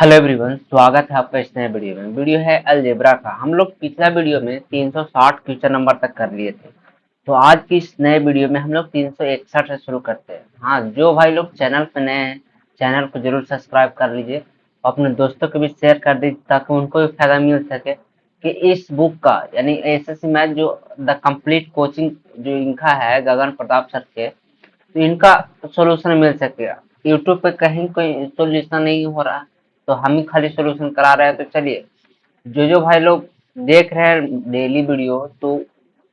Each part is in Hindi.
हेलो एवरीवन, स्वागत है आपका इस नए वीडियो में। वीडियो है अलजेब्रा का। हम लोग पिछला वीडियो में 360 क्वेश्चन नंबर तक कर लिए थे। तो आज की इस नए वीडियो में हम लोग 361 से शुरू करते हैं। हाँ, जो भाई लोग चैनल पे नए हैं, चैनल को जरूर सब्सक्राइब कर लीजिए और अपने दोस्तों को भी शेयर कर दीजिए ताकि उनको भी फायदा मिल सके कि इस बुक का यानी एसएससी मैथ जो द कंप्लीट कोचिंग जो इनका है गगन प्रताप सर के, तो इनका सॉल्यूशन मिल सकेगा। यूट्यूब पे कहीं कोई सॉल्यूशन नहीं हो रहा, तो हम ही खाली सॉल्यूशन करा रहे हैं। तो चलिए, जो भाई लोग देख रहे हैं डेली वीडियो, तो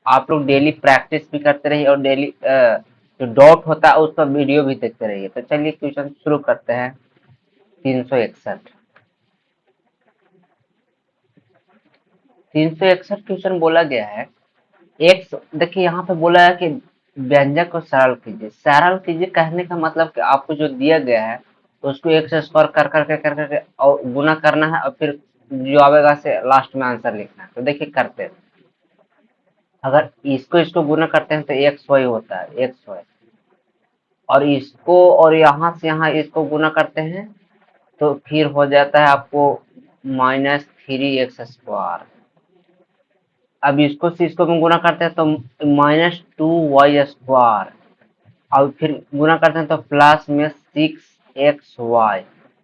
आप लोग डेली प्रैक्टिस भी करते रहिए और डेली जो डाउट होता है उसका वीडियो भी देखते रहिए। तो चलिए क्वेश्चन शुरू करते हैं। 361 361 क्वेश्चन बोला गया है। एक देखिए, यहाँ पे बोला है कि व्यंजक को सरल कीजिए। सरल कीजिए कहने का मतलब कि आपको जो दिया गया है तो उसको एक से स्क्वायर कर करके और गुना करना है और फिर जो आवेगा से लास्ट में आंसर लिखना है। तो देखिए करते हैं। अगर इसको इसको गुना करते हैं तो एक्स वाई होता है, एक्स वाई। और इसको और यहाँ से यहाँ इसको गुना करते हैं तो फिर हो जाता है आपको -3x²। अब इसको से इसको हम गुना करते हैं तो -2y²। और फिर गुना करते हैं तो प्लस में 6xy।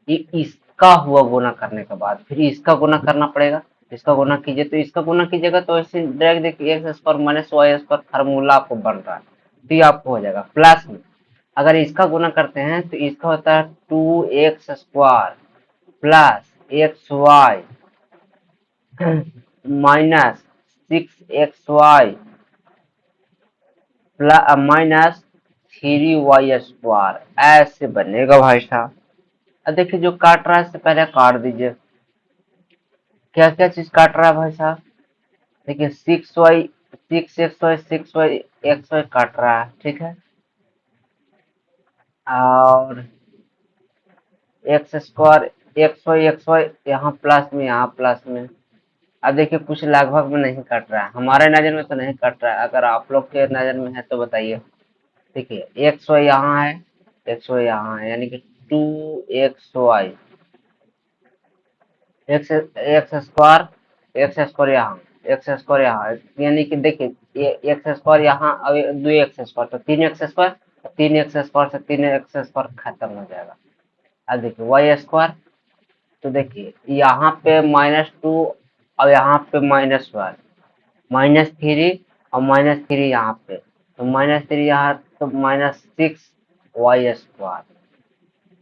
ये इसका हुआ गुना करने के बाद फिर इसका गुना करना पड़ेगा। इसका गुना कीजिए, तो इसका गुना कीजिएगा तो ऐसे डायरेक्ट देखिए x² - y² फार्मूला आपको बन रहा है। तो ये आपको हो जाएगा प्लस में। अगर इसका गुना करते हैं तो इसका होता है 2x² +xy -6xy -3y²। ऐसे बनेगा भाई साहब। अब देखिए, जो काट रहा है इससे पहले काट दीजिए। क्या क्या चीज काट रहा है भाई साहब? देखिए 6xy काट रहा है, ठीक है। और x² यहाँ प्लस में, यहाँ प्लस में। अब देखिए कुछ लगभग में नहीं कट रहा है, हमारे नजर में तो नहीं कट रहा है। अगर आप लोग के नजर में है तो बताइए। देखिए xy यहाँ है, xy यहाँ है, यानी कि 2xy। एक्स स्क्वायर यहाँ, एक्स स्क्वायर यहाँ, यानी कि देखिए ये x² यहाँ, अब 2x² तो 3x²। 3x² से 3x² खत्म हो जाएगा। अब देखिए y²। तो देखिए यहाँ पे -2 और यहाँ पे -1, -3 और -3 यहाँ पे, तो -3 यहाँ तो -6y²।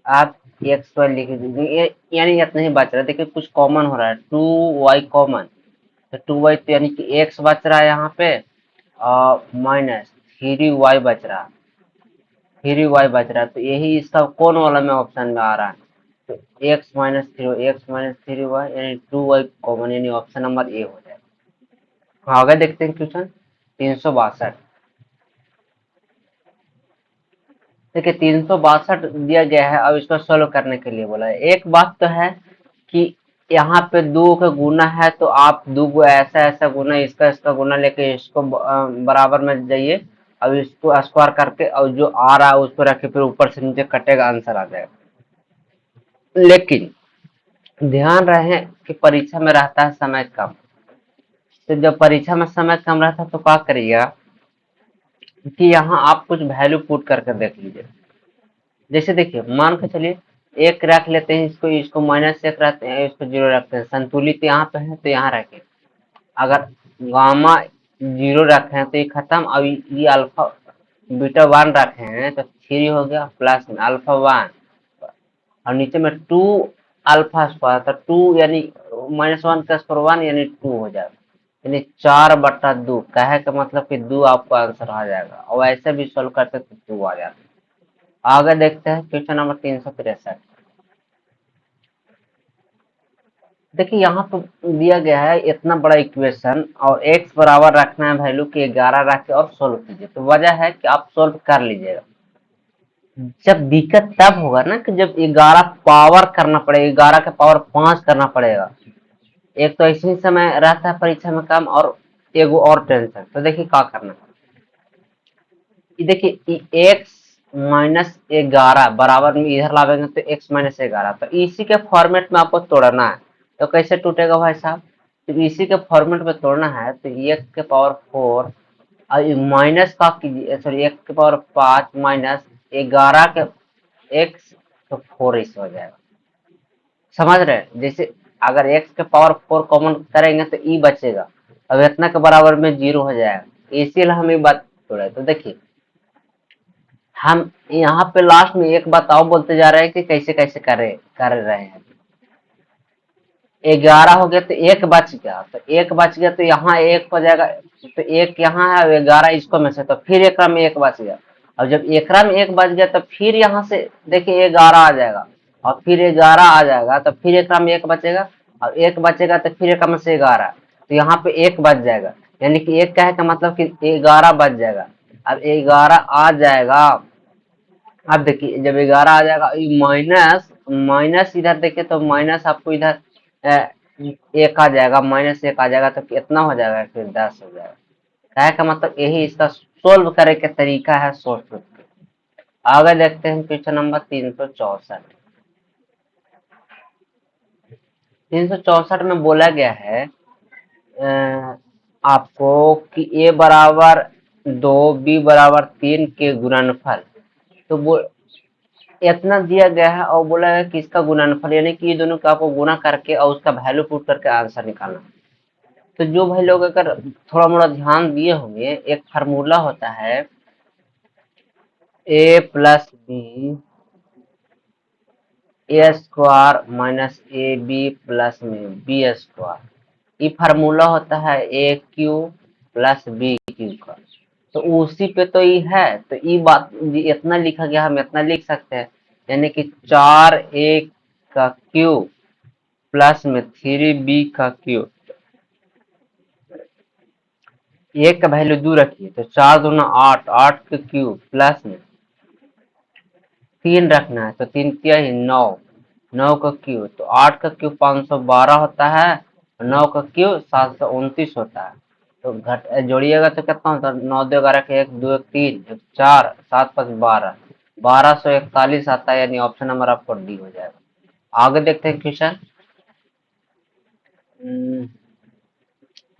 आप x² लिख दीजिए, यानी इतना ही बच रहा है। देखिए कुछ कॉमन हो रहा है, 2y कॉमन, तो 2y तो यानी कि x बच रहा है यहाँ पे और -3y बच रहा है, 3y बच रहा है। तो यही इसका कौन वाला में ऑप्शन में आ रहा है? तो x - 3y यानी 2y कॉमन, यानी ऑप्शन नंबर ए हो जाएगा। हाँ, आगे देखते हैं क्वेश्चन 362। देखिए 362 दिया गया है। अब इसको सोल्व करने के लिए बोला है। एक बात तो है कि यहाँ पे दो का गुना है, तो आप दो को ऐसा ऐसा गुना, इसका इसका गुना लेके इसको बराबर में जाइए। अब इसको स्क्वायर करके और जो आ रहा है उसको रखे, फिर ऊपर से नीचे कटेगा, आंसर आ जाएगा। लेकिन ध्यान रहे कि परीक्षा में रहता है समय कम। तो जब परीक्षा में समय कम रहता है तो क्या करिएगा कि यहाँ आप कुछ वैल्यू पुट करके देख लीजिए। जैसे देखिए, मान के चलिए एक रख लेते हैं, इसको इसको -1 रखते हैं, इसको 0 रखते हैं। संतुलित यहाँ पे है तो यहाँ रखें। अगर गामा 0 रखे हैं तो ये खत्म। अब ये अल्फा बीटा 1 रखे हैं तो 3 हो गया, प्लस में अल्फा 1 और नीचे में 2 अल्फा स्क्वायर, तो 2 यानी -1 का स्क्वायर 1 यानी 2 हो जाएगा, यानी 4/2। कहे का मतलब कि 2 आपको आंसर आ जाएगा। और ऐसे भी सोल्व करते तो 2 आ जाता। आगे देखते हैं क्वेश्चन नंबर 363। देखिए यहाँ तो दिया गया है इतना बड़ा इक्वेशन और x बराबर रखना है वैल्यू के 11 रख के और सोल्व कीजिए। तो वजह है कि आप सोल्व कर लीजिएगा। जब दिक्कत तब होगा ना कि जब 11 पावर करना पड़ेगा, 11 के पावर 5 करना पड़ेगा। एक तो इसी समय रहता है परीक्षा में काम, और एगो और टेंशन। तो देखिए क्या करना है। देखिए x -11 बराबर में इधर लावेंगे तो x-11, तो इसी के फॉर्मेट में आपको तोड़ना है। तो कैसे टूटेगा भाई साहब? तो इसी के फॉर्मेट में तोड़ना है तो x के पावर 4 और माइनस का कीजिए, सॉरी x के पावर 5 माइनस 11 के x तो 4 इस हो जाएगा। समझ रहे हैं? जैसे अगर x के पावर 4 कॉमन करेंगे तो e बचेगा, अब इतना के बराबर में 0 हो जाएगा, इसीलिए हम ये बात तोड़े। तो देखिए हम यहाँ पे लास्ट में एक बात और बोलते जा रहे हैं कि कैसे कैसे कर रहे हैं। 11 हो गया तो एक बच गया, तो एक बच गया तो यहाँ एक हो जाएगा, तो एक यहाँ है 11 इसको में से, तो फिर एक में एक बच गया। और जब एक में एक बच गया तो फिर यहाँ से देखिए 11 आ जाएगा, और फिर 11 आ जाएगा तो फिर एक में एक बचेगा, और एक बचेगा तो फिर एक में से 11, तो यहाँ पे एक बच जाएगा, यानी कि एक का है का मतलब कि 11 बच जाएगा। अब 11 आ जाएगा, अब देखिए जब 11 आ जाएगा माइनस माइनस इधर देखिए तो माइनस आपको इधर एक आ जाएगा, -1 आ जाएगा, तो कितना हो जाएगा? फिर 10 हो जाएगा। क्या का मतलब यही इसका सोल्व करे का तरीका है सोर्स प्रूफ के। आगे देखते हैं क्वेश्चन नंबर 364। 364 में बोला गया है आपको कि a बराबर 2 b बराबर 3 के गुणनफल, तो वो इतना दिया गया है और बोला है कि इसका गुणनफल, यानी कि ये दोनों का आपको गुणा करके और उसका वैल्यू पुट करके आंसर निकालना। तो जो भाई लोग अगर थोड़ा मोड़ा ध्यान दिए होंगे, एक फार्मूला होता है a plus B A square minus A B plus में बी स्क्वायर, ये फार्मूला होता है A cube plus B cube का। तो उसी पे तो ये है, तो ये बात इतना लिखा गया, हम इतना लिख सकते हैं, यानी कि 4a का क्यूब प्लस में 3b का क्यूब, एक का वैल्यू 2 रखिए तो 4 दूना 8, 8 का क्यूब प्लस में 3 रखना है तो 3 क्या है 9, 9 का क्यूब, तो 8 का क्यूब 512 होता है, 9 का क्यूब 729 होता है। तो घट जोड़िएगा तो कितना होता है? 9 2 11 के 1 2 1 3 1 4 7 5 12, 1241 आता है, यानी ऑप्शन नंबर आपको डी हो जाएगा। आगे देखते हैं क्वेश्चन।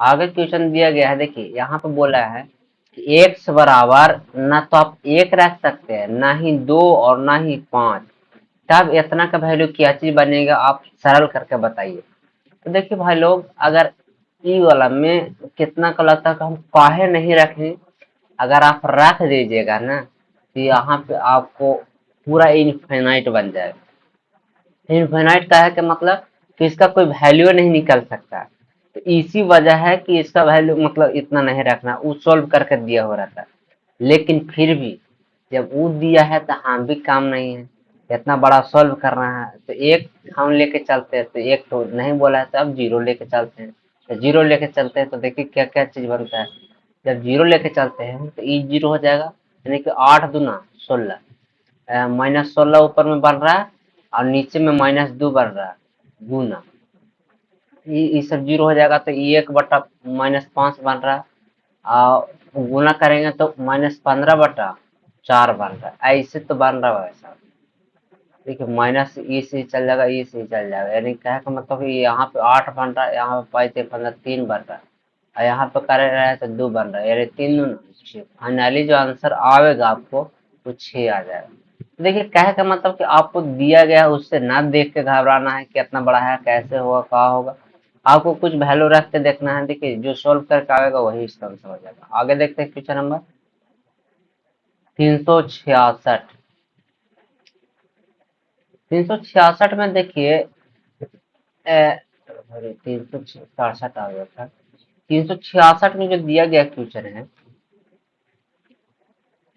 आगे क्वेश्चन दिया गया है, देखिए यहाँ पे बोला है कि x बराबर ना तो आप 1 रख सकते हैं, ना ही 2 और ना ही 5, तब इतना का वैल्यू क्या चीज बनेगा? आप सरल करके बताइए। तो देखिए भाई लोग, अगर ई वाला में कितना का लगता है कि हम काहे नहीं रखें, अगर आप रख दीजिएगा ना तो यहाँ पे आपको पूरा इनफाइनाइट बन जाएगा। इनफाइनाइट का है कि मतलब कि इसका कोई वैल्यू नहीं निकल सकता, तो इसी वजह है कि इसका वैल्यू मतलब इतना नहीं रखना, वो सोल्व करके दिया हो रहता है। लेकिन फिर भी जब वो दिया है तो हम भी काम नहीं है, इतना बड़ा सॉल्व करना है, तो एक हम लेके चलते हैं, तो एक तो नहीं बोला है तो अब जीरो लेके चलते हैं। तो जीरो लेके चलते हैं तो देखिए क्या क्या चीज बनता है। जब जीरो लेके चलते हैं तो ई जीरो हो जाएगा, यानी कि 8 दूना 16, -16 ऊपर में बन रहा है और नीचे में -2 बन रहा है, गुना ये सब जीरो हो जाएगा, तो ये 1/-5 बन रहा है, और गुना करेंगे तो -15/4 बन रहा है, ऐसे तो बन रहा है वैसा। देखिए माइनस ई से चल जाएगा, ई से चल जाएगा, यानी क्या का मतलब कि यहाँ पे 8 बन रहा है, यहाँ पे 5 3 बन रहा है, और यहाँ पे कर रहा है तो 2 बन रहा है, यानी 3 दूना 6। फाइनली जो आंसर आएगा आपको वो 6 आ जाएगा। तो देखिए कहे का मतलब कि आपको दिया गया है उससे ना देख के घबराना है कि कितना बड़ा है, कैसे होगा, क्या होगा, आपको कुछ वैल्यू रख के देखना है। देखिए जो सोल्व करके आएगा वही इसका आंसर हो जाएगा। आगे देखते हैं क्वेश्चन नंबर 366। 366 में देखिए 366 आ गया था। 366 में जो दिया गया क्वेश्चन है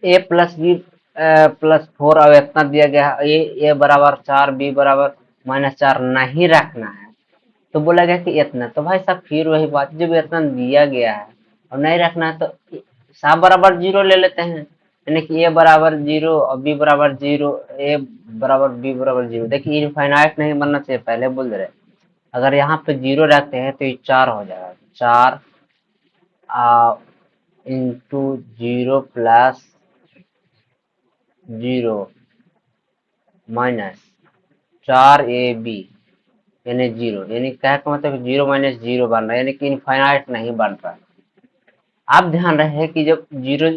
ए प्लस बी प्लस 4, अब इतना दिया गया है, ए बराबर 4 बी बराबर -4 नहीं रखना है, तो बोला गया कि इतना, तो भाई साहब फिर वही बात, जब इतना दिया गया है और नहीं रखना है तो साहब बराबर 0 ले लेते हैं, यानी कि ए बराबर 0 और बी बराबर 0, ए बराबर बी बराबर 0। देखिए इनफाइनाइट नहीं बनना चाहिए, पहले बोल रहे, अगर यहाँ पे 0 रखते हैं तो ये 4 हो जाएगा, 4 into 0 plus zero minus 4ab यानी जीरो, यानी क्या का मतलब जीरो माइनस जीरो बन रहा है, यानी कि इनफाइनाइट नहीं बन रहा। आप ध्यान रहे कि जब जीरो,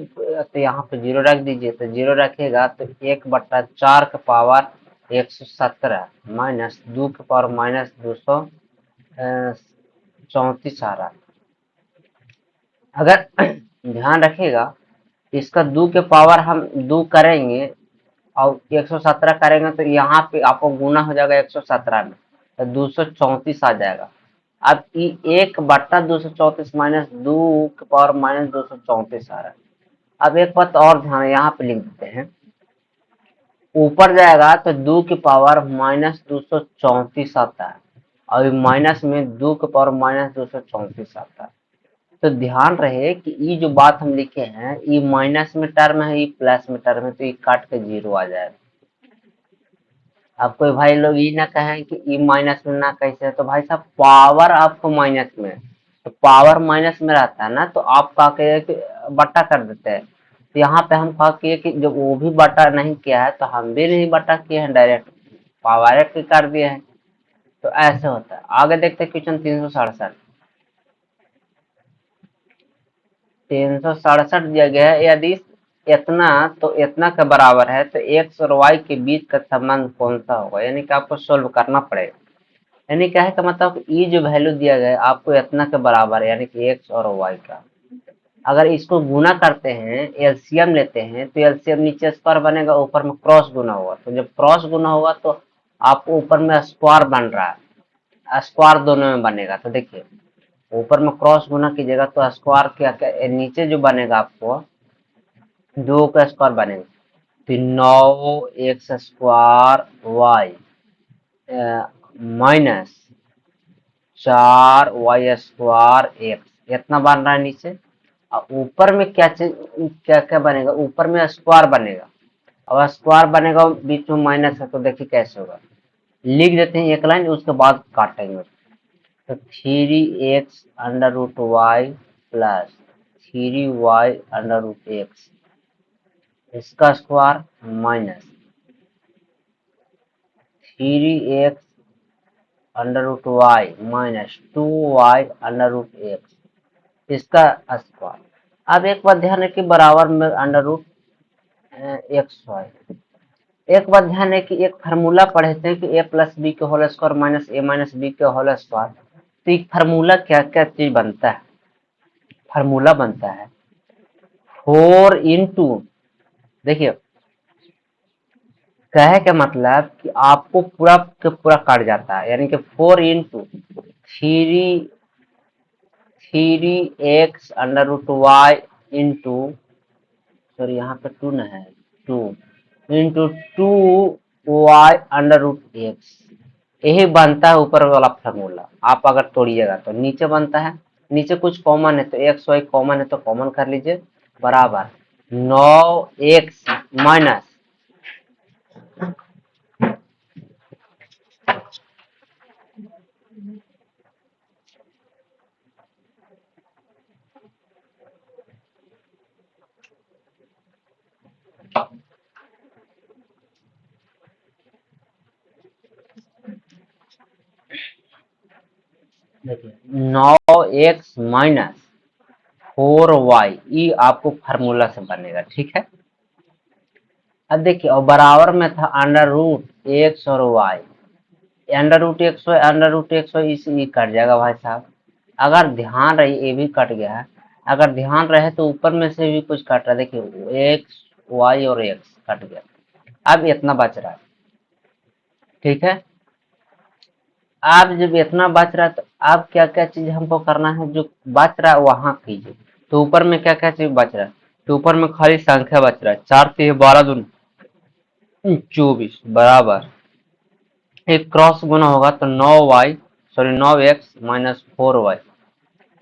तो यहाँ पे जीरो रख दीजिए, तो जीरो रखेगा तो 1/4 का पावर 117 माइनस 2 के पावर माइनस 234 आ रहा। अगर ध्यान रखिएगा, इसका 2 के पावर हम 2 करेंगे और 117 करेंगे तो यहाँ पे आपको गुना हो जाएगा 117 में, तो 234 आ जाएगा। अब 1/234 माइनस 2 के पावर माइनस 234 आ रहा है। अब एक बात और ध्यान यहाँ पे लिख देते हैं, ऊपर जाएगा तो 2 की पावर माइनस 234 आता है और माइनस में 2 के पावर माइनस 234 आता है। तो ध्यान रहे कि ये जो बात हम लिखे हैं, ये माइनस में टर्म है, ये प्लस में टर्म है, तो ये काट के जीरो आ जाएगा। अब कोई भाई लोग ये ना कहें कि ई माइनस में ना कैसे, तो भाई साहब पावर आपको माइनस में, तो पावर माइनस में रहता है ना, तो आप कहा के कि बट्टा कर देते हैं। तो यहाँ पे हम कहा कि जब वो भी बट्टा नहीं किया है तो हम भी नहीं बट्टा किए हैं, डायरेक्ट पावर कर दिए हैं। तो ऐसे होता है। आगे देखते हैं क्वेश्चन 367। 367 दिया गया है, यदि इतना तो इतना के बराबर है तो एक्स और वाई के बीच का संबंध कौन सा होगा, यानी कि आपको सोल्व करना पड़ेगा। यानी क्या है का मतलब, ये जो वैल्यू दिया गया है आपको इतना के बराबर है, यानी कि एक्स और वाई का। अगर इसको गुना करते हैं, एलसीएम लेते हैं, तो एलसीएम नीचे स्क्वायर बनेगा, ऊपर में क्रॉस गुना होगा। तो जब क्रॉस गुना होगा तो आपको ऊपर में स्क्वायर बन रहा है, स्क्वायर दोनों में बनेगा। तो देखिए ऊपर में क्रॉस गुना कीजिएगा तो स्क्वायर क्या क्या नीचे जो बनेगा आपको 2 का स्क्वायर बनेगा, तो 9x square Y minus 4y square X, इतना बन रहा है नीचे। और ऊपर में क्या चीज, क्या क्या बनेगा, ऊपर में स्क्वायर बनेगा, और स्क्वायर बनेगा बीच में माइनस है, तो देखिए कैसे होगा। लिख देते हैं एक लाइन, उसके बाद काटेंगे। तो 3x under root Y plus 3y under root X, इसका square minus 3x under root Y minus 2y under root X, इसका स्क्वायर। अब एक बात ध्यान रखिए, बराबर में अंडर रूट एक्स वाई। एक बात ध्यान है कि एक फार्मूला पढ़े थे कि ए प्लस बी के होल स्क्वायर माइनस ए माइनस बी के होल स्क्वायर। तो एक फार्मूला क्या क्या चीज बनता है, फार्मूला बनता है 4 इंटू, देखिए कहे का मतलब कि आपको पूरा के पूरा काट जाता है, यानी कि 4 into 3x under root Y into, sorry यहाँ पे 2 न है, 2 into 2y under root x, यही बनता है ऊपर वाला फार्मूला। आप अगर तोड़िएगा तो नीचे बनता है, नीचे कुछ कॉमन है तो एक्स वाई कॉमन है तो कॉमन कर लीजिए, बराबर 9x minus 9x minus 4y, ये आपको फार्मूला से बनेगा, ठीक है। अब देखिए और बराबर में था अंडर रूट एक्स और Y, under root X Y इसी कट जाएगा भाई साहब। अगर ध्यान रहे ये भी कट गया है, अगर ध्यान रहे तो ऊपर में से भी कुछ कट रहा है, देखिए एक्स वाई और एक्स कट गया, अब इतना बच रहा है, ठीक है। अब जब इतना बच रहा है तो अब क्या क्या चीज हमको करना है, जो बच रहा है वहां कीजिए। तो ऊपर में क्या क्या चीज बच रहा है, तो ऊपर में खाली संख्या बच रहा है, 4 3 12 24 बराबर, एक क्रॉस गुना होगा तो 9y, sorry 9x minus 4y,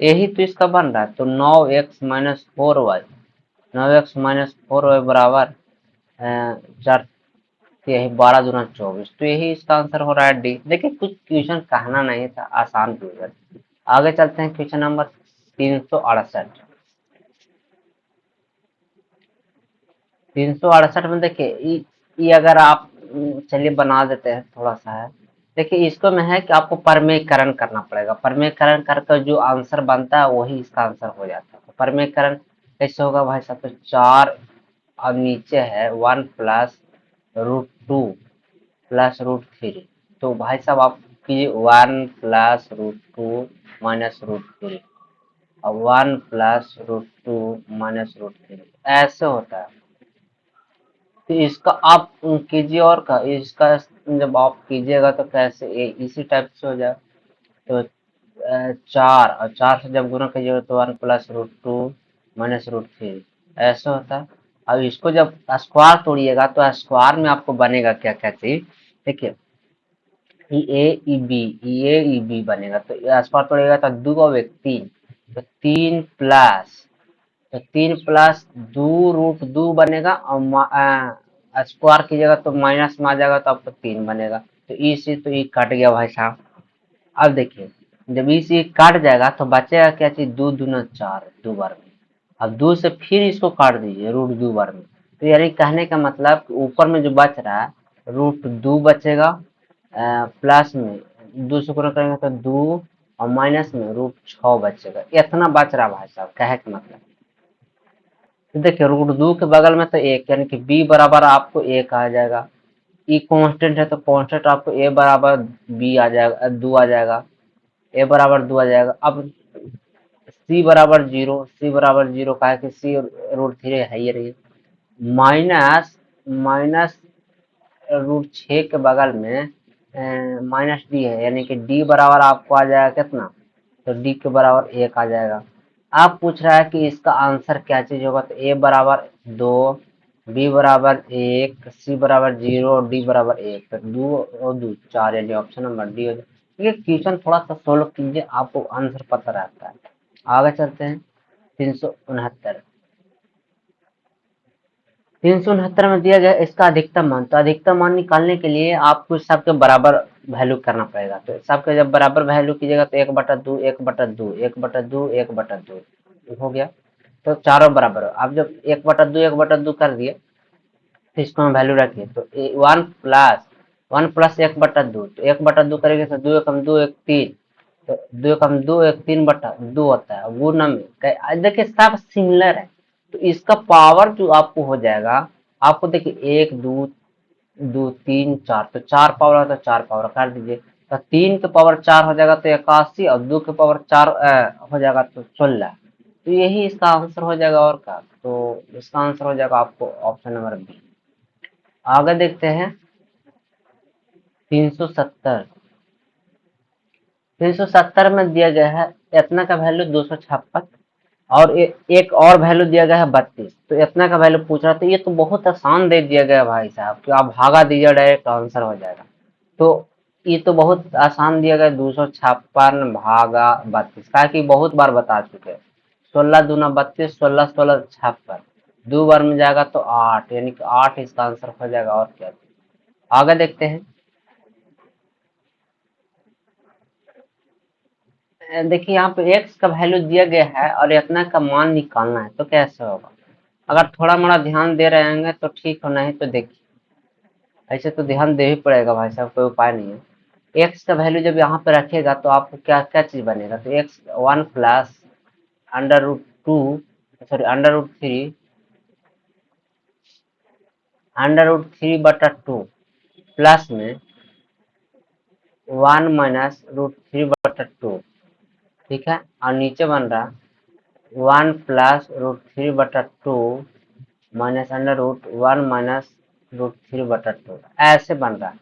यही तो इसका बन रहा है। तो 9x minus 4y, 9x minus 4y बराबर 4, यही 12 दूना 24, तो यही इसका आंसर हो रहा है डी। देखिए कुछ क्वेश्चन कहना नहीं था, आसान क्वेश्चन। आगे चलते हैं क्वेश्चन नंबर 368। 368 में देखिए ये अगर आप चलिए बना देते हैं थोड़ा सा है। देखिए इसको में है कि आपको परमेयकरण करना पड़ेगा, परमेयकरण करके जो आंसर बनता है वही इसका आंसर हो जाता है। तो परमेयकरण कैसे होगा भाई साहब, तो 4 और नीचे है 1 प्लस √2 प्लस √3। तो भाई साहब आप कीजिए 1 प्लस √2 माइनस √3 और 1 प्लस √2 माइनस √3, ऐसे होता है। तो इसका आप कीजिए और का इसका जब आप कीजिएगा तो कैसे इसी टाइप से हो जाए। तो 4 और 4 से जब गुना कीजिएगा तो 1 प्लस √2 माइनस √3 ऐसे होता है। अब इसको जब स्क्वायर तोड़िएगा तो स्क्वायर में आपको बनेगा क्या क्या चीज, देखिए ई बी बनेगा। तो स्क्वायर तोड़िएगा तो 2 और 1 3, तो 3 प्लस, तो 3 प्लस 2 √2 बनेगा और स्क्वायर कीजिएगा तो माइनस में आ जाएगा तो आपको 3 बनेगा। तो ई से तो ई कट गया भाई साहब। अब देखिए जब ई से काट जाएगा तो बचेगा क्या चीज, 2 दूना 4 2 बार में। अब 2 से फिर इसको काट दीजिए √2 बार में। तो यानी कहने का मतलब कि ऊपर में जो बच रहा है √2 बचेगा, प्लस में 2 से गुणा करेंगे तो 2 और माइनस में √6 बचेगा। इतना बच रहा भाई साहब, कहे का मतलब। तो देखिए √2 के बगल में तो 1 यानी कि b बराबर आपको 1 आ जाएगा। ई कांस्टेंट है तो कांस्टेंट आपको a बराबर b आ जाएगा, 2 आ जाएगा, a बराबर 2 आ जाएगा। अब c बराबर 0, c बराबर 0 का है कि c √3 है ही रही। माइनस माइनस √6 के बगल में माइनस डी है यानी कि डी बराबर आपको आ जाएगा कितना, तो डी के बराबर 1 आ जाएगा। आप पूछ रहा है कि इसका आंसर क्या चीज होगा, तो ए बराबर 2, बी बराबर 1, सी बराबर 0 और डी बराबर 1। तो 2 और 2 4 यानी ऑप्शन नंबर डी हो जाए। ये क्वेश्चन थोड़ा सा सोल्व कीजिए, आपको आंसर पता रहता है। आगे चलते हैं 369। 369 में दिया गया इसका अधिकतम मान। तो अधिकतम मान निकालने के लिए आपको सबके बराबर वैल्यू करना पड़ेगा। तो सबके जब बराबर वैल्यू कीजिएगा तो 1/2 1/2 1/2 1/2 हो गया। तो चारों बराबर हो। आप जब 1/2 1/2 कर दिए तो इसको हम वैल्यू रखिए तो 1 प्लस 1/2, तो 1/2 करेंगे तो 2 एकम 2 1 3, तो 2 एकम 2 1 3/2 होता है। गुना में देखिए सब सिमिलर है। तो इसका पावर जो आपको हो जाएगा, आपको देखिए 1 2 2 3 4, तो 4 पावर है तो 4 पावर कर दीजिए। तो 3 के पावर 4 हो जाएगा तो 81 और 2 के पावर 4 हो जाएगा तो 16। तो यही इसका आंसर हो जाएगा और का। तो इसका आंसर हो जाएगा आपको ऑप्शन नंबर बी। आगे देखते हैं 370। 370 में दिया गया है इतना का वैल्यू 256 और एक और वैल्यू दिया गया है 32। तो इतना का वैल्यू पूछ रहा था, ये तो बहुत आसान दे दिया गया भाई साहब कि आप भागा दीजिए डायरेक्ट आंसर हो जाएगा। तो ये तो बहुत आसान दिया गया, 256 भागा 32 का कि बहुत बार बता चुके हैं। 16 दूना 32, 16 16 56, 2 बार में जाएगा तो 8 यानी कि 8 इसका आंसर हो जाएगा। और क्या, आगे देखते हैं। देखिए यहाँ पे x का वैल्यू दिया गया है और इतना का मान निकालना है, तो कैसे होगा। अगर थोड़ा मोड़ा ध्यान दे रहे होंगे तो ठीक हो, नहीं तो देखिए ऐसे तो ध्यान दे ही पड़ेगा भाई साहब, कोई उपाय नहीं है। x का वैल्यू जब यहाँ पे रखेगा तो आपको क्या क्या चीज बनेगा, तो x 1 प्लस √2, सॉरी √3/2 प्लस में 1 माइनस √3/2, ठीक है। और नीचे बन रहा 1 प्लस √3/2 माइनस √1 माइनस √3/2, ऐसे बन रहा है।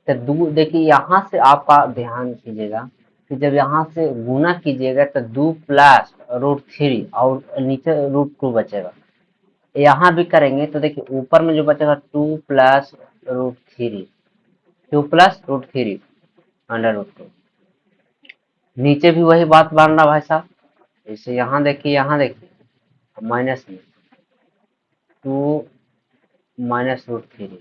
तो देखिए यहाँ से आपका ध्यान कीजिएगा कि जब यहाँ से गुना कीजिएगा तो 2 प्लस √3 और नीचे √2 बचेगा। यहाँ भी करेंगे तो देखिए ऊपर में जो बचेगा 2 प्लस √3, 2 प्लस √3 √2, नीचे भी वही बात बन रहा भाई साहब। जैसे यहाँ देखिए माइनस में 2 माइनस √3,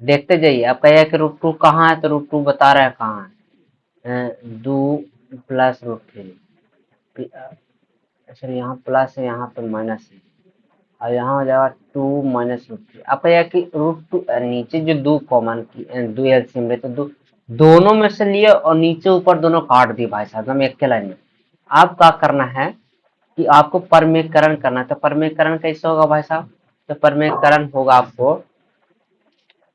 देखते जाइए। आप कहिए कि √2 कहाँ है, तो √2 बता रहे हैं कहाँ है, 2 प्लस √3, सर यहाँ प्लस है यहाँ पे माइनस है। और यहाँ हो जाएगा 2 माइनस रूट थ्री। आपका यह कि रूट टू नीचे जो दो कॉमन की दो एलसीएम ले तो दोनों में से लिए और नीचे ऊपर दोनों काट दिए भाई साहब हम एक के लाइन में। आप क्या करना है कि आपको परमेयकरण करना है। तो परमेयकरण कैसे होगा भाई साहब? तो परमेयकरण होगा आपको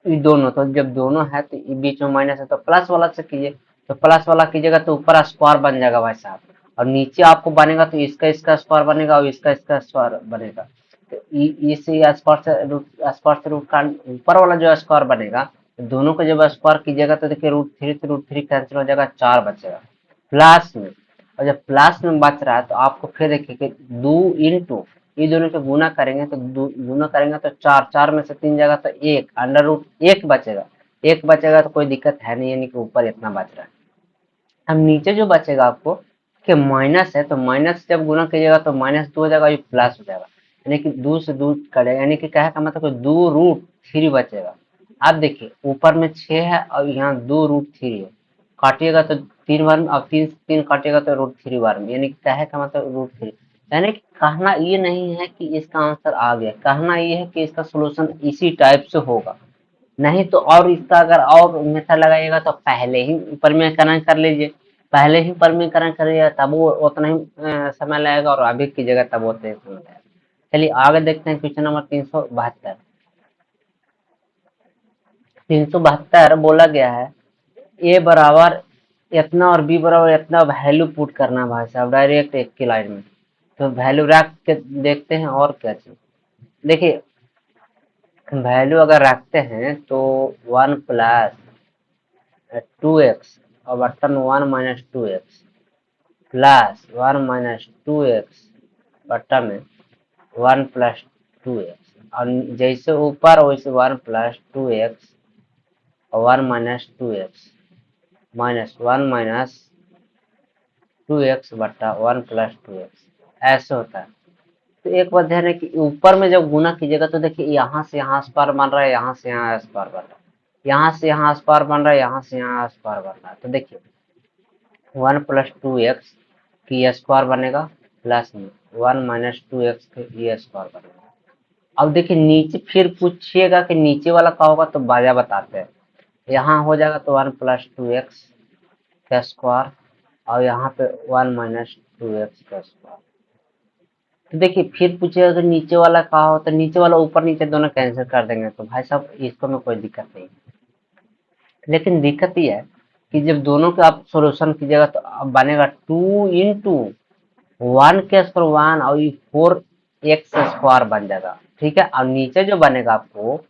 ये दोनों, तो जब दोनों है तो बीच में माइनस है तो प्लस वाला से कीजिए। तो प्लस वाला कीजिएगा तो ऊपर स्क्वायर बन जाएगा भाई साहब, और नीचे आपको बनेगा तो इसका स्क्वायर बनेगा और इसका स्क्वायर बनेगा। तो इसी स्क्वायर से रूट का ऊपर वाला जो स्क्वायर बनेगा, तो दोनों को जब स्क्वायर कीजिएगा तो देखिए रूट थ्री तो रूट थ्री कैंसिल हो जाएगा, 4 बचेगा प्लस में। और जब प्लस में बच रहा है तो आपको फिर देखिए कि 2 इंटू ये दोनों को गुना करेंगे तो गुना करेंगे तो 4, 4 में से 3 जाएगा तो 1 अंडर रूट 1 बचेगा। 1 बचेगा तो कोई दिक्कत है नहीं, यानी कि ऊपर इतना बच रहा है। अब नीचे जो बचेगा आपको कि माइनस है, तो माइनस जब गुना कीजिएगा तो माइनस 2 हो जाएगा, ये प्लस हो जाएगा, यानी कि 2 से 2 कटेगा, यानी कि कहे का मतलब 2 रूट 3 बचेगा। आप देखिए ऊपर में 6 है और यहाँ 2 रूट 3 है, काटिएगा तो 3 बार में, अब 3 से 3 काटिएगा तो रूट 3 बार में, यानी कि कहे का मतलब रूट 3। यानी कि कहना ये नहीं है कि इसका आंसर आ गया, कहना ये है कि इसका सोल्यूशन इसी टाइप से होगा। नहीं तो और इसका अगर और मेथड लगाइएगा तो पहले ही परमीकरण कर लीजिए, पहले ही परमीकरण करिएगा तब वो उतना ही समय लगेगा, और अभी कीजिएगा तब उतना ही समय लगेगा। चलिए आगे देखते हैं क्वेश्चन नंबर 372। 372 बोला गया है ए बराबर इतना और बी बराबर इतना वैल्यू पुट करना है भाई साहब डायरेक्ट एक की लाइन में। तो वैल्यू रख के देखते हैं और क्या चीज। देखिए वैल्यू अगर रखते हैं तो 1 प्लस 2x और button 1 minus 2x plus 1 minus 2x button 1 plus 2x, और जैसे ऊपर वैसे 1 प्लस 2x और 1 minus 2x minus 1 minus 2x बट्टा 1 प्लस 2x, ऐसे होता है। तो एक बात ध्यान है कि ऊपर में जब गुना कीजिएगा तो देखिए यहाँ से यहाँ स्क्वायर बन रहा है, यहाँ से यहाँ स्क्वायर बन रहा है, यहाँ से यहाँ स्क्वायर बन रहा है, यहाँ से यहाँ स्क्वायर बन रहा है। तो देखिए 1 प्लस 2x की स्क्वायर बनेगा प्लस में 1 माइनस 2x के ये स्क्वायर बनेगा। अब देखिए नीचे फिर पूछिएगा कि नीचे वाला क्या होगा, तो बाजा बताते हैं। यहाँ हो जाएगा तो 1 प्लस 2x का स्क्वायर और यहाँ पे 1 माइनस 2x का स्क्वायर। तो देखिए फिर पूछिएगा कि नीचे वाला क्या हो, तो नीचे वाला ऊपर नीचे दोनों कैंसिल कर देंगे, तो भाई साहब इसको में कोई दिक्कत नहीं। लेकिन दिक्कत ये है कि जब दोनों का आप सोल्यूशन कीजिएगा तो अब बनेगा 2 इंटू 1 के स्क्वायर 1 और ये 4x स्क्वायर बन जाएगा, ठीक है। और नीचे जो बनेगा आपको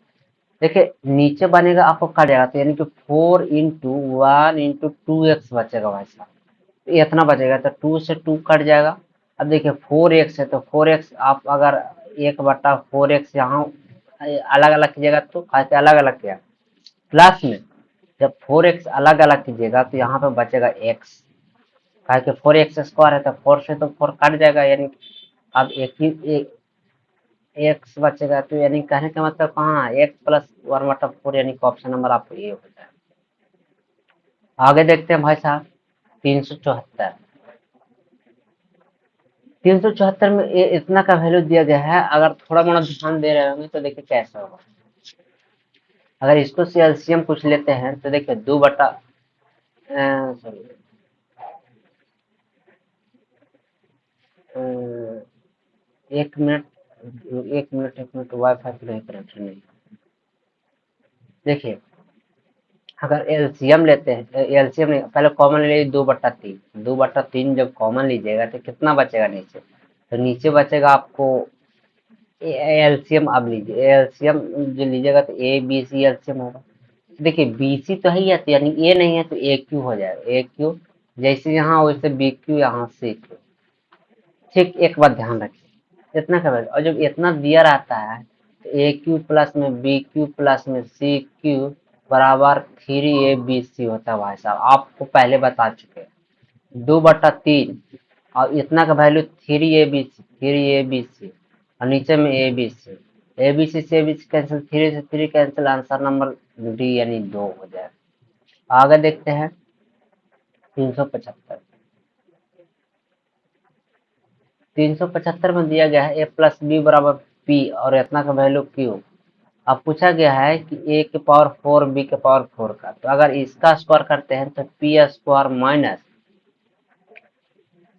देखिए नीचे बनेगा आपको कट जाएगा, तो यानी कि 4 इंटू 1 इंटू 2x बचेगा भाई साहब, तो इतना बचेगा, तो 2 से 2 कट जाएगा। अब देखिए 4x है तो 4x आप अगर 1/4x यहाँ अलग अलग कीजिएगा तो कैसे अलग अलग किया प्लस में, जब 4x अलग अलग कीजिएगा तो यहाँ पे बचेगा x, कहा कि 4x स्क्वायर है तो 4 से तो 4 कट जाएगा, यानी अब एक ही एक्स बचेगा, तो यानी कहने का मतलब कहाँ एक्स प्लस 1/4, यानी कि ऑप्शन नंबर आपको ये होता है। आगे देखते हैं भाई साहब 374। 374 में इतना का वैल्यू दिया गया है, अगर थोड़ा मोड़ा ध्यान दे रहे होंगे तो देखिए कैसा होगा। अगर इसको से एलसीएम कुछ लेते हैं तो देखिए 2 बटा सॉरी 1 मिनट 1 मिनट वाईफाई पे नहीं कनेक्शन नहीं। देखिए अगर एलसीएम लेते हैं, एलसीएम नहीं पहले कॉमन ले लीजिए, 2/3, 2/3 जब कॉमन लीजिएगा तो कितना बचेगा नीचे, तो नीचे बचेगा आपको एलसीएम। अब लीजिए एलसीएम जो लीजिएगा तो ए बी सी एलसीएम होगा। देखिए बी सी तो ही है तो यानी ए नहीं है तो ए क्यू हो जाएगा, ए क्यू जैसे यहाँ वैसे बी क्यू यहाँ सी क्यू। ठीक एक बात ध्यान रखिए इतना का वैल्यू, और जब इतना दिया रहता है तो ए क्यू प्लस में बी क्यू प्लस में सी क्यू बराबर 3 ABC होता है भाई साहब, आपको पहले बता चुके हैं। 2/3 और इतना का वैल्यू 3 ABC और नीचे में ABC, ABC से ABC कैंसिल, 3 से 3 कैंसिल, आंसर नंबर डी यानी 2 हो जाए। आगे देखते हैं 375। 375 में दिया गया है ए प्लस बी बराबर p और इतना का वैल्यू q। अब पूछा गया है कि a के पावर 4 b के पावर 4 का, तो अगर इसका स्क्वायर करते हैं तो p स्क्वायर माइनस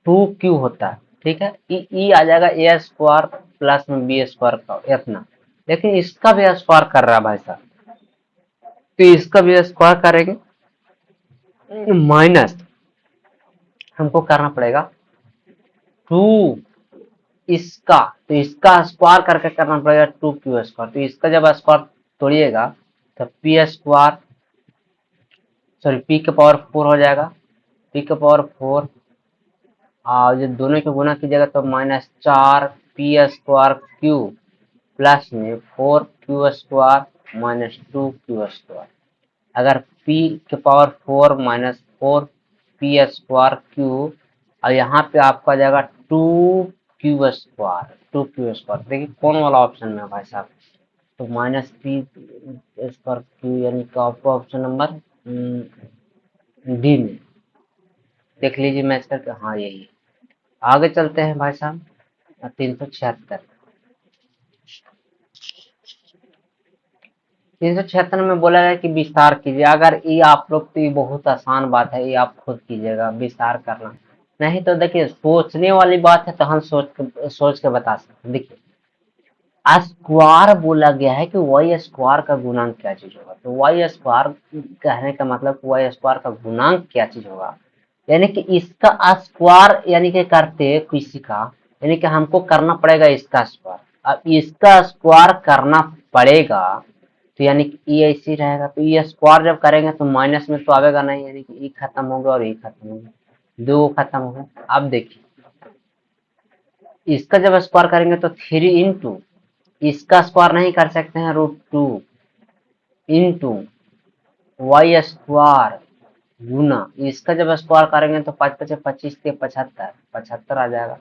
2q होता है। ठीक है, ई आ जाएगा a स्क्वायर प्लस में b स्क्वायर का इतना, लेकिन इसका भी स्क्वायर कर रहा है भाई साहब, तो इसका भी स्क्वायर करेंगे माइनस हमको करना पड़ेगा 2 इसका, तो इसका स्क्वायर करके करना पड़ेगा 2q स्क्वायर। तो इसका जब स्क्वायर तोड़िएगा तो p स्क्वायर सॉरी p के पावर 4 हो जाएगा, p के पावर 4 और जब दोनों के गुना कीजिएगा तो -4p स्क्वायर q प्लस में 4q square minus 2q square. अगर p के power 4 minus 4p square q और यहाँ पे आपका आ जाएगा 2q स्क्वायर, 2q स्क्वायर। देखिए कौन वाला ऑप्शन में है भाई साहब, तो माइनस p स्क्वायर q, यानी कि आपका ऑप्शन नंबर डी में। देख लीजिए मैच करके, हाँ यही है। आगे चलते हैं भाई साहब 376। 376 में बोला है कि विस्तार कीजिए। अगर ये आप लोग, तो ये बहुत आसान बात है, ये आप खुद कीजिएगा विस्तार करना। नहीं तो देखिए सोचने वाली बात है तो हम सोच के बता सकते हैं। देखिए स्क्वायर बोला गया है कि वाई स्क्वायर का गुणांक क्या चीज होगा, तो वाई स्क्वायर कहने का मतलब वाई स्क्वायर का गुणांक क्या चीज होगा, यानी कि इसका स्क्वायर यानी कि करते किसी का, यानी कि हमको करना पड़ेगा इसका स्क्वायर। अब इसका स्क्वायर करना पड़ेगा तो यानी कि ई ऐसे रहेगा, तो ये स्क्वायर जब करेंगे तो माइनस में तो आवेगा नहीं, यानी कि ई खत्म हो गया और ई खत्म हो गया, दो खत्म हो गया। अब देखिए इसका जब स्क्वायर करेंगे तो 3 इंटू इसका स्क्वायर नहीं कर सकते हैं √2 इंटू वाई स्क्वायर गुना इसका जब स्क्वायर करेंगे तो 5 5 25 के 75 75 आ जाएगा,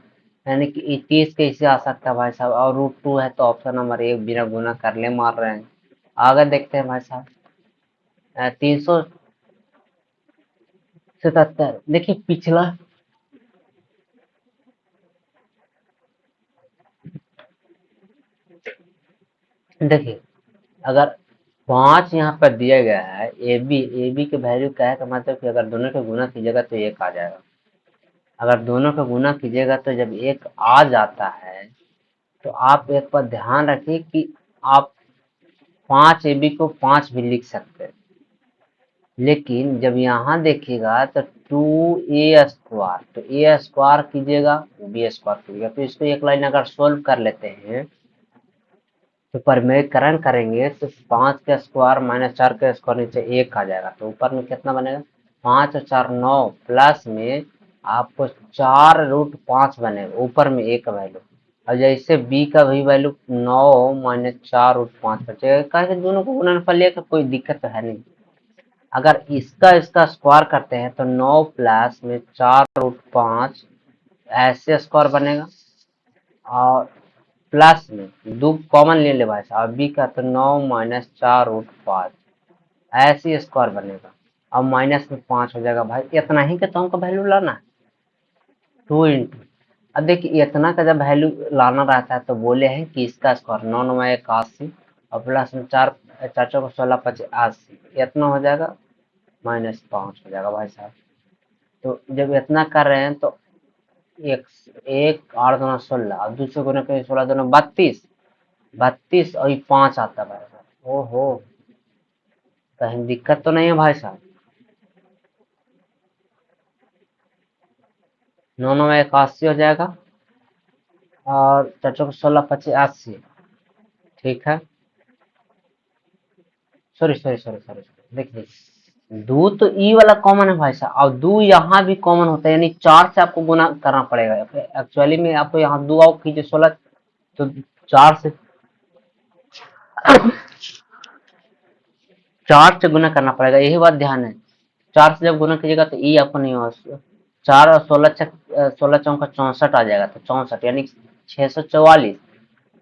यानी कि 21 कैसे आ सकता है भाई साहब। और √2 है तो ऑप्शन नंबर 1 बिना गुना कर ले मार रहे हैं। आगे देखते हैं भाई साहब 377। देखिए पिछला देखिए अगर 5 यहाँ पर दिया गया है, ए बी के वैल्यू क्या है, का मतलब कि अगर दोनों के गुना कीजिएगा तो 1 आ जाएगा। अगर दोनों का गुना कीजिएगा तो जब 1 आ जाता है तो आप एक बात ध्यान रखिए कि आप 5 AB को 5 भी लिख सकते हैं, लेकिन जब यहाँ देखिएगा तो 2a स्क्वायर, तो a स्क्वायर कीजिएगा b स्क्वायर कीजिएगा, तो इसको एक लाइन अगर सोल्व कर लेते हैं तो परिमेयकरण करेंगे तो 5 का स्क्वायर माइनस 4 का स्क्वायर नीचे 1 आ जाएगा, तो ऊपर में कितना बनेगा 5 और 4 9 प्लस में आपको 4√5 बनेगा, ऊपर में 1 वैल्यू। और जैसे b का भी वैल्यू 9 माइनस 4√5 बचेगा, कैसे दोनों को गुणनफल लेकर कोई दिक्कत तो है नहीं। अगर इसका स्क्वायर करते हैं तो 9 प्लस में 4√5 ऐसे स्क्वायर बनेगा, और प्लस में दो कॉमन ले ले भाई साहब, बी का तो 9 माइनस 4√5 ऐसे स्क्वायर बनेगा, अब माइनस में 5 हो जाएगा। भाई इतना ही का तो हमको वैल्यू लाना है 2 इंटू। अब देखिए इतना का जब वैल्यू लाना रहता है तो बोले हैं कि इसका स्क्वायर 9 9 81 और प्लस में 4 4 को 16 25 80, इतना हो जाएगा -5 हो जाएगा भाई साहब। तो जब इतना कर रहे हैं तो एक एक 8 दूना 16 और दूसरे गुना पे 16 दूना 32 32 और ये 5 आता है भाई साहब। ओहो, कहीं दिक्कत तो नहीं है भाई साहब। 9 9 81 हो जाएगा और 4 को 16 25 80। ठीक है, सॉरी देखिए दो तो ई वाला कॉमन है भाई साहब, और दो यहाँ भी कॉमन होता है, यानी 4 से आपको गुना करना पड़ेगा। एक्चुअली में आपको यहाँ 2 आओ कीजिए 16, तो 4 से 4 से गुना करना पड़ेगा, यही बात ध्यान है। 4 से जब गुना कीजिएगा तो ई आपको नहीं होगा, 4 और 16 चौका 64 आ जाएगा, तो 64 यानी 644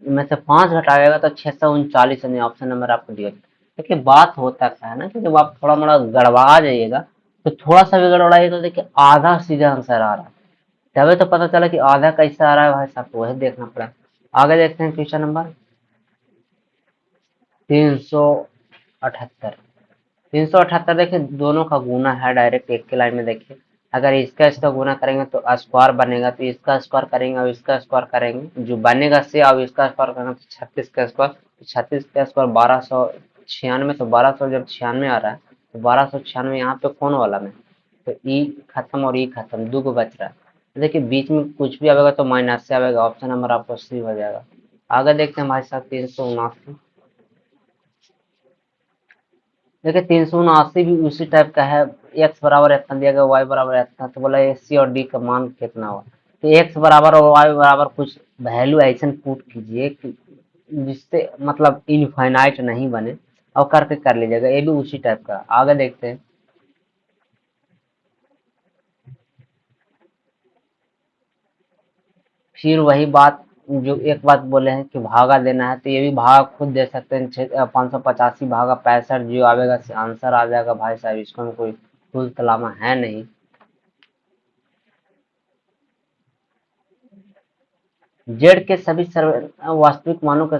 में से 5 घटाएगा तो 639, यानी ऑप्शन नंबर आपको दिया। देखिए बात होता क्या है ना कि जब आप थोड़ा मोड़ा गड़बड़ा जाइएगा तो थोड़ा सा भी गड़बड़ाइएगा तो देखिए आधा सीधा आंसर आ रहा है, तभी तो पता चला कि आधा कैसे आ रहा है भाई साहब, तो वही देखना पड़ा। आगे देखते हैं क्वेश्चन नंबर 378। 378 देखिए दोनों का गुना है डायरेक्ट एक के लाइन में। देखिए अगर इसका इसका गुना करेंगे तो स्क्वायर बनेगा, तो इसका स्क्वायर करेंगे और इसका स्क्वायर करेंगे जो बनेगा से, अब इसका स्क्वायर करेंगे तो 36 का स्क्वायर, 36 का स्क्वायर 1296, तो 1200 जब 96 आ रहा है तो 1296 यहाँ पे कौन वाला में, तो ई खत्म और ई खत्म, दो को बच रहा है। तो देखिए बीच में कुछ भी आएगा तो माइनस से आएगा, ऑप्शन नंबर आपको सी हो जाएगा। आगे देखते हैं हमारे साथ 379। देखिए 379 भी उसी टाइप का है। एक्स बराबर इतना दिया गया, वाई बराबर इतना, तो बोला ए सी और डी का मान कितना हुआ, तो एक्स बराबर और वाई बराबर कुछ वैल्यू ऐसा पुट कीजिए कि जिससे मतलब इनफाइनाइट नहीं बने, और करके कर लीजिएगा। ये भी उसी टाइप का। आगे देखते हैं। फिर वही बात जो एक बात बोले हैं कि भागा देना है, तो ये भी भागा खुद दे सकते हैं। 585 भागा 65 जो आवेगा आंसर आ जाएगा भाई साहब, इसको में कोई फुल तलामा है नहीं। जेड के सभी वास्तविक मानों के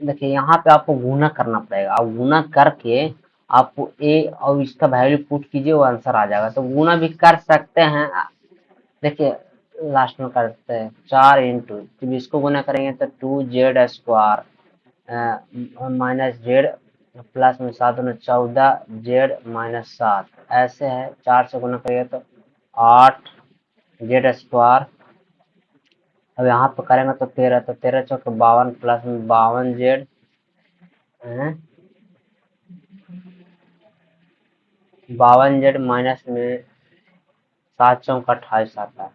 देखिए यहाँ पे आपको गुना करना पड़ेगा। आप गुना करके आपको ए और इसका वैल्यू पुट कीजिए, वो आंसर आ जाएगा। तो गुना भी कर सकते हैं। देखिए लास्ट में करते हैं 4 इंटू, जब इसको गुना करेंगे तो 2z² माइनस जेड प्लस में 7×14 z-7, ऐसे है। 4 से गुना करेंगे तो 8z²। अब यहाँ पे करेंगे तो 13, तो 13×4 = 52 प्लस में 52z, 52z माइनस में 7×4 = 28 आता है।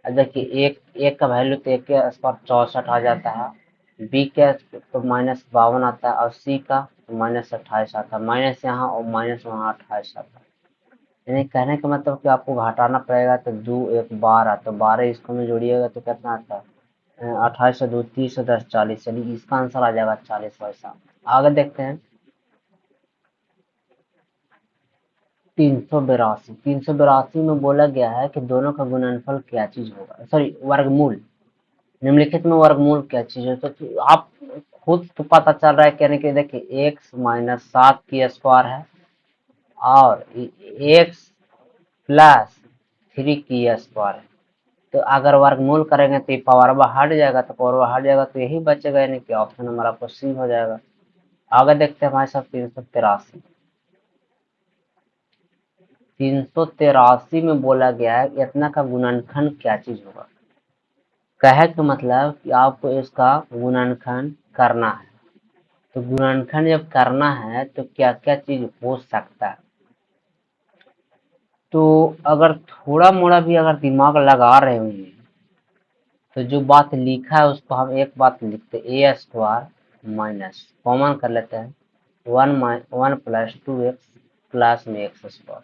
अब देखिए एक एक का वैल्यू तो एक के स्क्वायर 64 आ जाता है, बी का तो -52 आता है, और सी का तो -28 आता है। माइनस यहाँ और माइनस वहाँ 28 आता है। यानी कहने का मतलब कि आपको घटाना पड़ेगा, तो 2 1 12, तो 12 इसको में जोड़िएगा तो कितना आता है, 28 से 2 30 से 10 40, चलिए इसका आंसर आ जाएगा 40 वैसा। आगे देखते हैं 382। 382 में बोला गया है कि दोनों का गुणनफल क्या चीज होगा, सॉरी वर्गमूल। निम्नलिखित में वर्गमूल क्या चीज है, तो आप खुद तो पता चल रहा है। कहने के देखिए x माइनस 7 की स्क्वायर है और x प्लस 3 की स्क्वायर है। तो अगर वर्गमूल करेंगे तो ये पावर हट जाएगा, तो पावर हट जाएगा तो यही बचेगा, यानी कि ऑप्शन नंबर आपको सी हो जाएगा। आगे देखते हैं हमारे साथ 383। 383 में बोला गया है इतना का गुणनखंड क्या चीज होगा। कहे तो मतलब कि आपको इसका गुणनखंड करना है। तो गुणनखंड जब करना है तो क्या क्या चीज हो सकता है, तो अगर थोड़ा मोड़ा भी अगर दिमाग लगा रहे होंगे तो जो बात लिखा है उसको हम एक बात लिखते हैं, a² माइनस कॉमन कर लेते हैं 1 प्लस 2x प्लस में x²।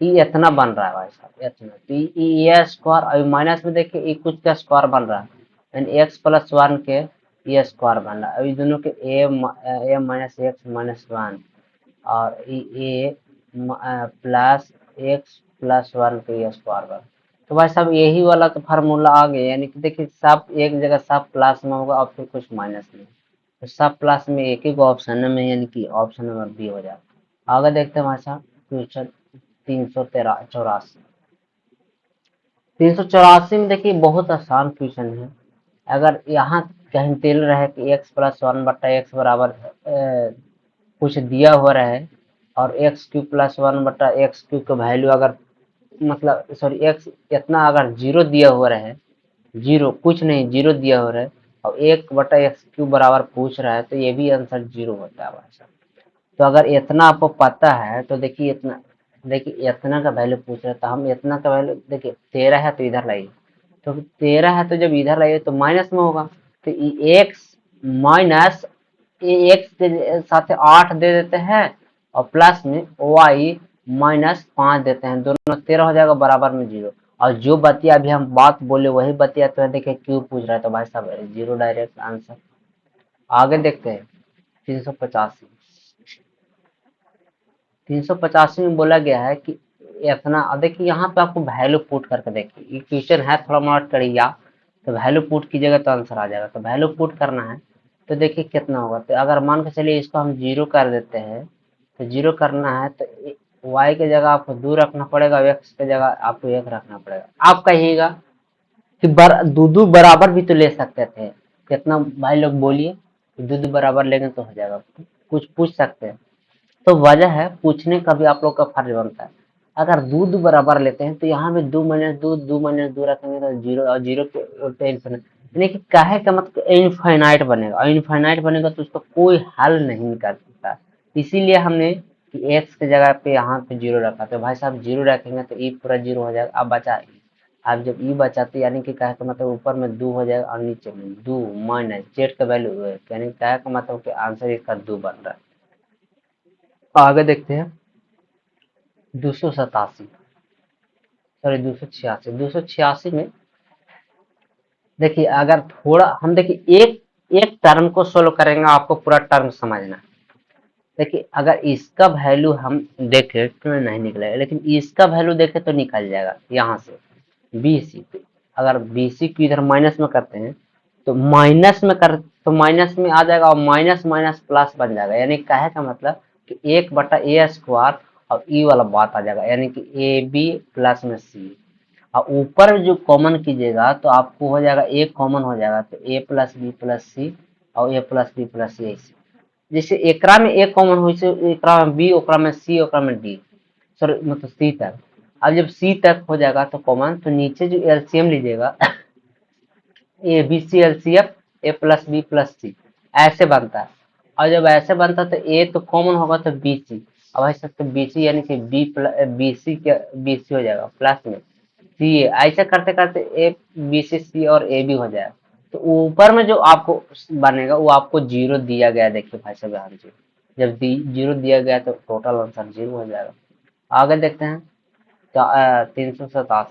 ये इतना बन रहा है भाई साहब, इतना। तो ये स्क्वायर अभी माइनस में देखिए ये कुछ का स्क्वायर बन रहा है, यानी x+1 के ये स्क्वायर बन रहा है। अभी दोनों के a माइनस एक्स माइनस 1 और ए प्लस x+1 के ये स्क्वायर बन। तो भाई साहब यही वाला तो फार्मूला आ गया, यानी कि देखिए सब एक जगह सब प्लस में होगा और फिर कुछ माइनस में, तो सब प्लस में एक ही ऑप्शन में, यानी कि ऑप्शन नंबर बी हो जाता। आगे देखते हैं हमारे साथ क्वेश्चन 384। 384 में देखिए बहुत आसान क्वेश्चन है। अगर यहाँ कहीं तेल रहे कि x+1/x बराबर कुछ दिया हुआ रहे और x³ + 1/x³ का वैल्यू अगर मतलब सॉरी एक्स इतना अगर जीरो दिया हुआ रहे, जीरो कुछ नहीं जीरो दिया हुआ रहे, और 1/x³ बराबर पूछ रहा है, तो ये भी आंसर जीरो होता है भाई साहब। तो अगर इतना आपको पता है तो देखिए इतना, देखिए इतना का वैल्यू पूछ रहा है, तो हम इतना का वैल्यू देखिए 13 है तो इधर लाइए, तो 13 है तो जब इधर लाइए तो माइनस में होगा, तो एक्स माइनस एक्स के साथ 8 दे देते हैं और प्लस में वाई -5 देते हैं, दोनों 13 हो जाएगा बराबर में जीरो। और जो बतिया अभी हम बात बोले वही बतिया तो है, देखिए क्यों पूछ रहा है, तो भाई साहब जीरो डायरेक्ट आंसर। आगे देखते हैं 385। 385 में बोला गया है कि इतना, देखिए यहाँ पे आपको वैल्यू पुट करके देखिए, ये क्वेश्चन है थोड़ा मोड़ा करिया, तो वैल्यू पुट कीजिएगा तो आंसर आ जाएगा। तो वैल्यू पुट करना है तो देखिए कितना होगा। तो अगर मान के चलिए इसको हम 0 कर देते हैं, तो 0 करना है तो y की जगह आपको 2 रखना पड़ेगा, x की जगह आपको 1 रखना पड़ेगा। आप कहिएगा कि दो बराबर भी तो ले सकते थे, कितना भाई लोग बोलिए, दो बराबर लेंगे तो हो जाएगा, कुछ पूछ सकते हैं। तो वजह है पूछने का भी आप लोग का फर्ज बनता है। अगर दो बराबर लेते हैं तो यहाँ पे 2 - 2 रखेंगे तो 0, और 0 के उल्टे इन्फिनिट, यानी कि कहे का मतलब इनफाइनाइट बनेगा, और इनफाइनाइट बनेगा तो उसका कोई हल नहीं कर सकता। इसीलिए हमने कि एक्स की जगह पे यहाँ पे 0 रखा, तो भाई साहब 0 रखेंगे तो ई पूरा 0 हो जाएगा। अब बचा ई, अब जब ई बचा तो यानी कि कहे का मतलब ऊपर में 2 हो जाएगा और नीचे में 2 माइनस जेड का वैल्यू, यानी कहे का मतलब कि आंसर इसका 2 बन रहा है। आगे देखते हैं 287, सॉरी 286 में देखिए, अगर थोड़ा हम देखिए एक एक टर्म को सोल्व करेंगे, आपको पूरा टर्म समझना है। देखिए अगर इसका वैल्यू हम देखें तो नहीं निकलेगा, लेकिन इसका वैल्यू देखें तो निकल जाएगा। यहाँ से BC, अगर BC को इधर माइनस में करते हैं तो माइनस में आ जाएगा, और माइनस माइनस प्लस बन जाएगा, यानी कहे का मतलब कि 1/a² और ई वाला बात आ जाएगा, यानी कि AB प्लस में C। और ऊपर जो कॉमन कीजिएगा तो आपको हो जाएगा, एक कॉमन हो जाएगा तो A+B+C और A+B+C ऐसे। जैसे एकरा में एक कॉमन हुई से एकरा में B, ओकरा में C, ओकरा में D, सॉरी मतलब C तक। अब जब C तक हो जाएगा तो कॉमन, तो नीचे जो एलसीएम लीजिएगा ABC LCF A+B+C ऐसे बनता है। और जब ऐसे बनता है तो A तो कॉमन होगा तो BC, अब ऐसे तो BC यानी कि BC हो जाएगा प्लस में CA, ऐसे करते करते BCC और AB हो जाएगा। तो ऊपर में जो आपको बनेगा वो आपको 0 दिया गया, देखिए भाई साहब यहाँ 0, जब 0 दिया गया तो टोटल आंसर 0 हो जाएगा। आगे देखते हैं 387।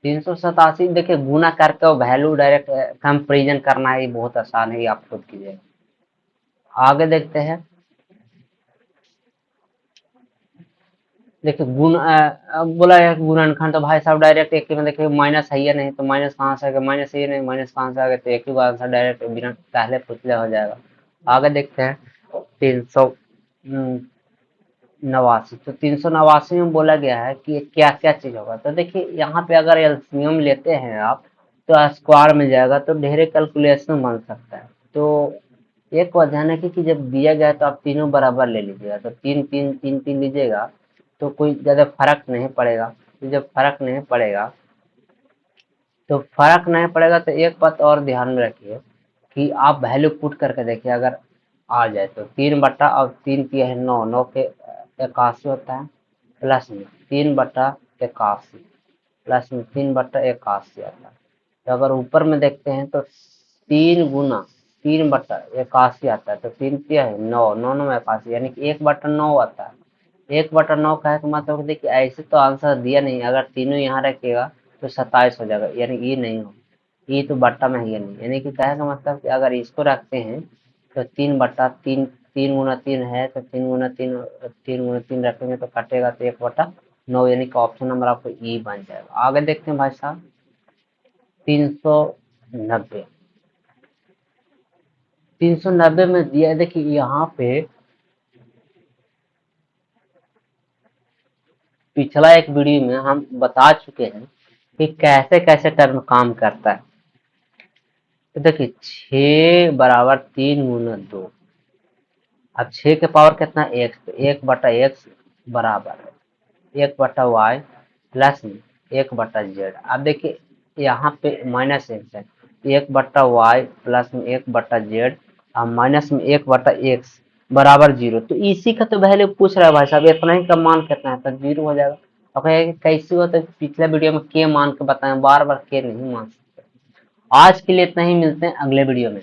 387 देखिए गुना करके वैल्यू डायरेक्ट कंपेरिजन करना है, ये बहुत आसान है, ये आप खुद कीजिए। आगे देखते हैं, देखिए बोला है गुणनखंड, तो भाई साहब डायरेक्ट एक में देखिए माइनस है या नहीं, तो माइनस कहाँ से आ गया, माइनस है या नहीं, माइनस कहाँ से आ गया, तो एक ही आंसर डायरेक्ट बिना पहले पूछले हो जाएगा। आगे देखते हैं 389। तो 389 में बोला गया है कि क्या क्या चीज होगा। तो देखिए यहाँ पे अगर एलसीएम लेते हैं आप तो स्क्वायर में जाएगा, तो ढेरे कैलकुलेशन बन सकता है। तो एक वजह है कि जब दिया गया तो आप तीनों बराबर ले लीजिएगा, तो 3 3 3 3 लीजिएगा तो कोई ज्यादा फर्क नहीं पड़ेगा। तो जब फर्क नहीं पड़ेगा तो एक बात और ध्यान में रखिए कि आप वैल्यू पुट करके देखिए, अगर आ जाए तो 3 और 3 9 के 81 होता है, प्लस में 3/81 प्लस में 3/81 आता है। तो अगर ऊपर में देखते हैं तो 3 × 3/81 आता है, तो 3 क्या है 9, 9 9 81, यानी कि 1/9 आता है। 1/9 का है तो मतलब देखिए ऐसे तो आंसर दिया नहीं, अगर तीनों यहाँ रखिएगा तो 27 हो जाएगा, यानी ये नहीं हो, ये तो बट्टा में है ये नहीं, यानी कि कहे का मतलब कि अगर इसको रखते हैं तो 3/3, 3 × 3 है तो 3 × 3 रखेंगे तो कटेगा तो 1/9, यानी कि ऑप्शन नंबर आपको ई बन जाएगा। आगे देखते हैं भाई साहब 390। 390 में दिया है, देखिए यहाँ पे पिछला एक वीडियो में हम बता चुके हैं कि कैसे कैसे टर्म काम करता है। तो देखिए 6 = 3 × 2, अब 6 के पावर कितना x, तो 1/x बराबर है 1/y प्लस में 1/z। अब देखिए यहाँ पे माइनस x है, 1/y प्लस में 1/z और माइनस में 1/x बराबर 0। तो इसी का तो वैल्यू पूछ रहा है भाई साहब, इतना ही का मान कितना है तो 0 हो जाएगा। और कहेगा कैसे हो, तो पिछले वीडियो में के मान के बताएं, बार बार के नहीं मान सकते। आज के लिए इतना ही, मिलते हैं अगले वीडियो में।